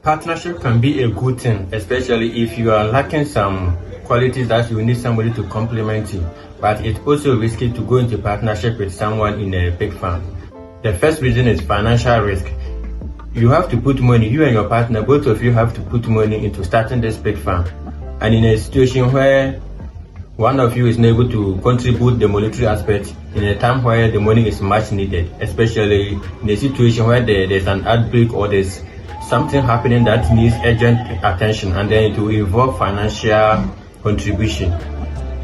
Partnership can be a good thing, especially if you are lacking some qualities that you need somebody to complement you. But it's also risky to go into partnership with someone in a pig farm. The first reason is financial risk. You have to put money, you and your partner, both of you have to put money into starting this pig farm. And in a situation where one of you is not able to contribute the monetary aspect in a time where the money is much needed, especially in a situation where there's an outbreak or there's something happening that needs urgent attention, and then it will involve financial contribution.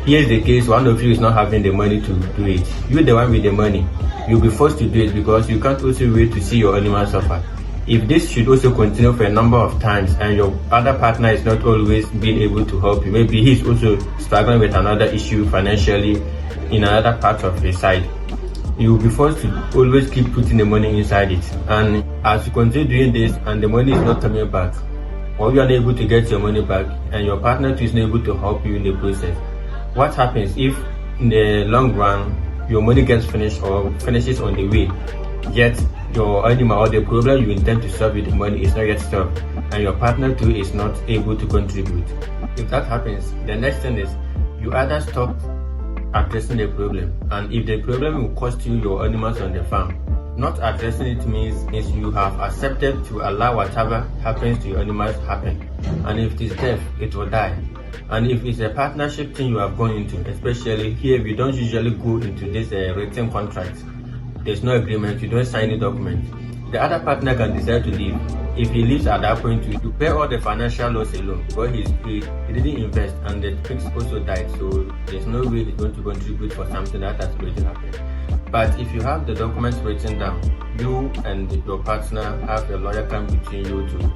Here's the case, one of you is not having the money to do it. You're the one with the money. You'll be forced to do it because you can't also wait to see your animals suffer. If this should also continue for a number of times and your other partner is not always being able to help you, maybe he's also struggling with another issue financially in another part of his side, you will be forced to always keep putting the money inside it. And as you continue doing this and the money is not coming back, or you are not able to get your money back and your partner too is not able to help you in the process, what happens if in the long run your money gets finished or finishes on the way, yet your animal or the problem you intend to solve with the money is not yet solved and your partner too is not able to contribute? If that happens, the next thing is you either stop addressing the problem, and if the problem will cost you your animals on the farm, not addressing it means you have accepted to allow whatever happens to your animals happen, and if it is death, it will die. And if it's a partnership thing you have gone into, especially here we don't usually go into this written contract, there's no agreement, you don't sign the document, the other partner can decide to leave. If he leaves at that point, you pay all the financial loss alone because he didn't invest and the pigs also died, so there's no way he's going to contribute for something that has already happened. But if you have the documents written down, you and your partner have a lawyer come between you to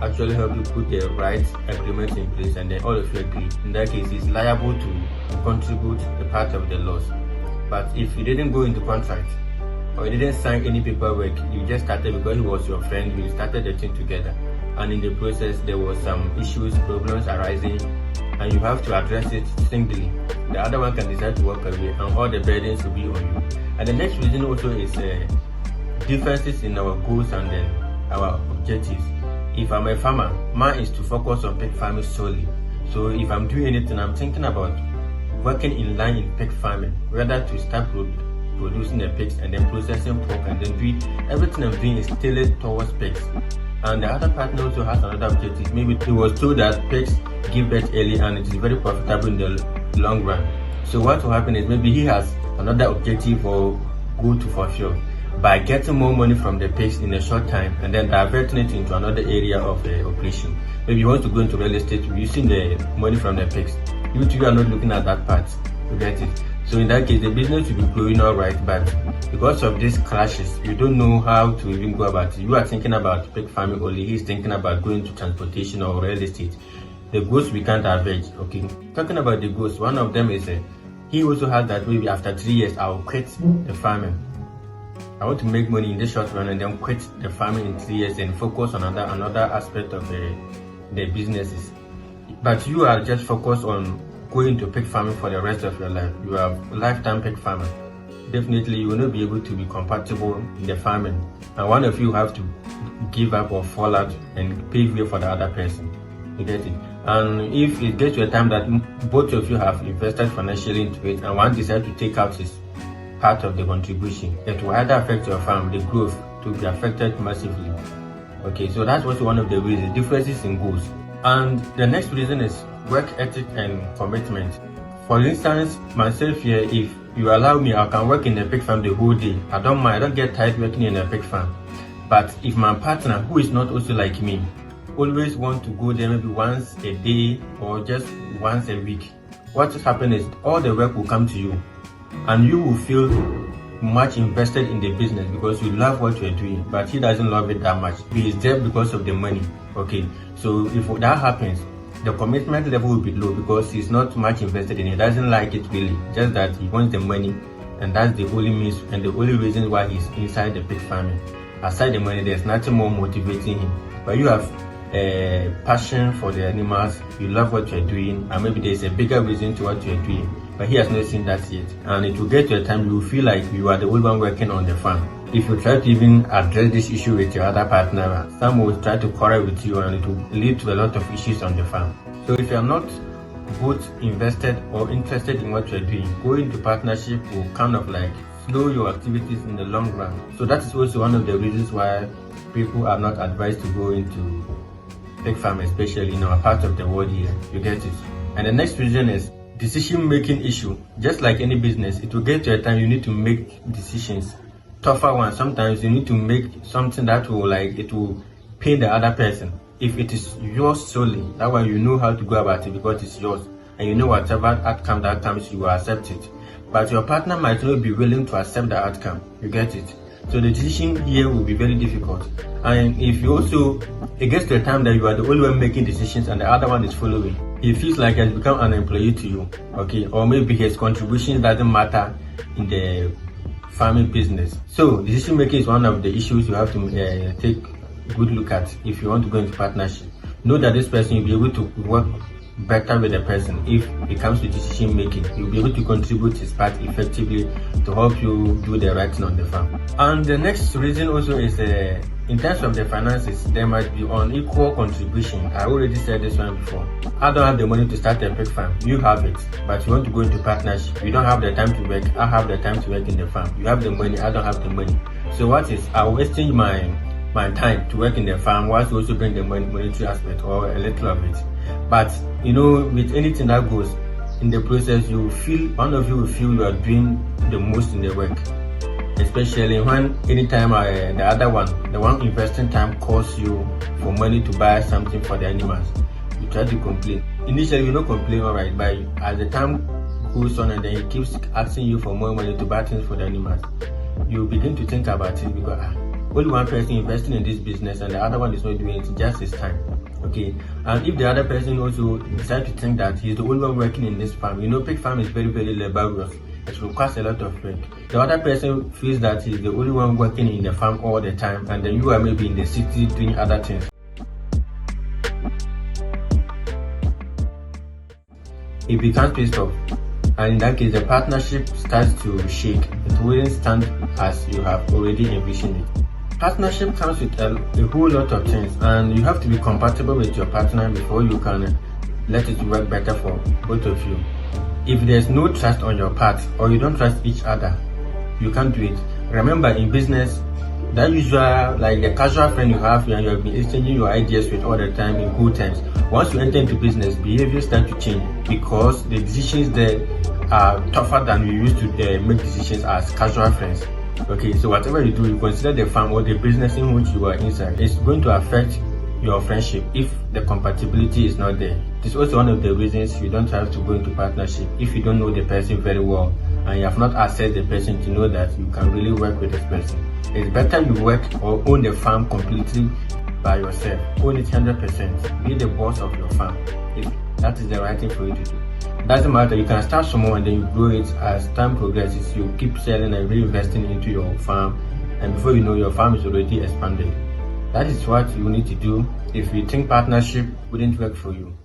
actually help you put the right agreement in place, and then all of you agree. In that case, he's liable to contribute the part of the loss. But if you didn't go into contract, or you didn't sign any paperwork, you just started because he was your friend, you started the thing together, and in the process there was some issues, problems arising, and you have to address it singly. The other one can decide to walk away and all the burdens will be on you. And the next reason also is differences in our goals and then our objectives. If I'm a farmer, mine is to focus on pig farming solely. So if I'm doing anything, I'm thinking about working in line in pig farming, rather to start producing the pigs and then processing pork, and then everything I'm doing is tailored towards pigs. And the other partner also has another objective. Maybe he was told that pigs give birth early and it is very profitable in the long run. So what will happen is maybe he has another objective or goal to fulfill by getting more money from the pigs in a short time and then diverting it into another area of the operation. Maybe you want to go into real estate using the money from the pigs. You two are not looking at that part. You get it? So in that case, the business will be growing all right, but because of these clashes, you don't know how to even go about it. You are thinking about pig farming only, he's thinking about going to transportation or real estate. The goals we can't average, okay? Talking about the goals, one of them is he also has that maybe after 3 years, I'll quit the farming. I want to make money in the short run and then quit the farming in 3 years and focus on another aspect of the businesses. But you are just focused on going to pig farming for the rest of your life. You are a lifetime pig farmer. Definitely you will not be able to be compatible in the farming, and one of you have to give up or fall out and pave way for the other person. You get it? And if it gets to a time that both of you have invested financially into it and one decides to take out his part of the contribution, it will either affect your farm, the growth to be affected massively. Okay, so that's also one of the reasons, differences in goals. And the next reason is work ethic and commitment. For instance, myself here, if you allow me, I can work in the pig farm the whole day. I don't mind, I don't get tired working in a pig farm. But if my partner, who is not also like me, always want to go there maybe once a day or just once a week, what will happen is all the work will come to you and you will feel much invested in the business because you love what you're doing, but he doesn't love it that much. He is there because of the money. Okay, so if that happens, the commitment level will be low because he's not much invested in it. He doesn't like it really, just that he wants the money, and that's the only means and the only reason why he's inside the pig farming. Aside the money, there's nothing more motivating him. But you have a passion for the animals, you love what you're doing, and maybe there's a bigger reason to what you're doing, but he has not seen that yet. And it will get to a time you will feel like you are the only one working on the farm. If you try to even address this issue with your other partner, some will try to quarrel with you and it will lead to a lot of issues on the farm. So if you are not both invested or interested in what you're doing, going into partnership will kind of like slow your activities in the long run. So that is also one of the reasons why people are not advised to go into pig farm, especially in our part of the world here. You get it? And the next reason is decision-making issue. Just like any business, it will get to a time you need to make decisions, tougher ones. Sometimes you need to make something that will it will pain the other person. If it is yours solely, that way you know how to go about it because it's yours, and you know whatever outcome that comes, you will accept it. But your partner might not be willing to accept the outcome. You get it? So the decision here will be very difficult. And if you also, it gets to a time that you are the only one making decisions and the other one is following, he feels like he has become an employee to you, okay? Or maybe his contribution doesn't matter in the farming business. So decision making is one of the issues you have to take a good look at if you want to go into partnership. Know that this person will be able to work better with the person. If it comes to decision making, you'll be able to contribute his part effectively to help you do the right thing on the farm. And the next reason also is in terms of the finances, there might be unequal contribution. I already said this one before. I don't have the money to start a pig farm. You have it, but you want to go into partnership. You don't have the time to work. I have the time to work in the farm. You have the money. I don't have the money. So what is, I will exchange my time to work in the farm whilst also bring the monetary aspect or a little of it. But you know, with anything that goes in the process, you feel, one of you will feel you are doing the most in the work. Especially when anytime the other one, the one investing time, costs you for money to buy something for the animals, you try to complain. Initially you don't complain, alright, but as the time goes on and then he keeps asking you for more money to buy things for the animals, you begin to think about it because only one person investing in this business and the other one is not doing it, just his time. Okay, and if the other person also decides to think that he's the only one working in this farm, you know, pig farm is very, very laborious. It requires a lot of work. The other person feels that he's the only one working in the farm all the time, and then you are maybe in the city doing other things. It becomes pissed off, and in that case, the partnership starts to shake. It wouldn't stand as you have already envisioned it. Partnership comes with a whole lot of things, and you have to be compatible with your partner before you can let it work better for both of you. If there's no trust on your part or you don't trust each other, you can't do it. Remember, in business, that usual, like the casual friend you have and you have been exchanging your ideas with all the time in good times, once you enter into business, behavior starts to change because the decisions there are tougher than you used to make decisions as casual friends. Okay, so whatever you do, you consider the farm or the business in which you are inside, it's going to affect your friendship if the compatibility is not there. This is also one of the reasons you don't have to go into partnership if you don't know the person very well and you have not assessed the person to know that you can really work with this person. It's better you work or own the farm completely by yourself. Own it 100%. Be the boss of your farm if that is the right thing for you to do. It doesn't matter, you can start small and then you grow it as time progresses. You keep selling and reinvesting into your farm, and before you know, your farm is already expanded. That is what you need to do if you think partnership wouldn't work for you.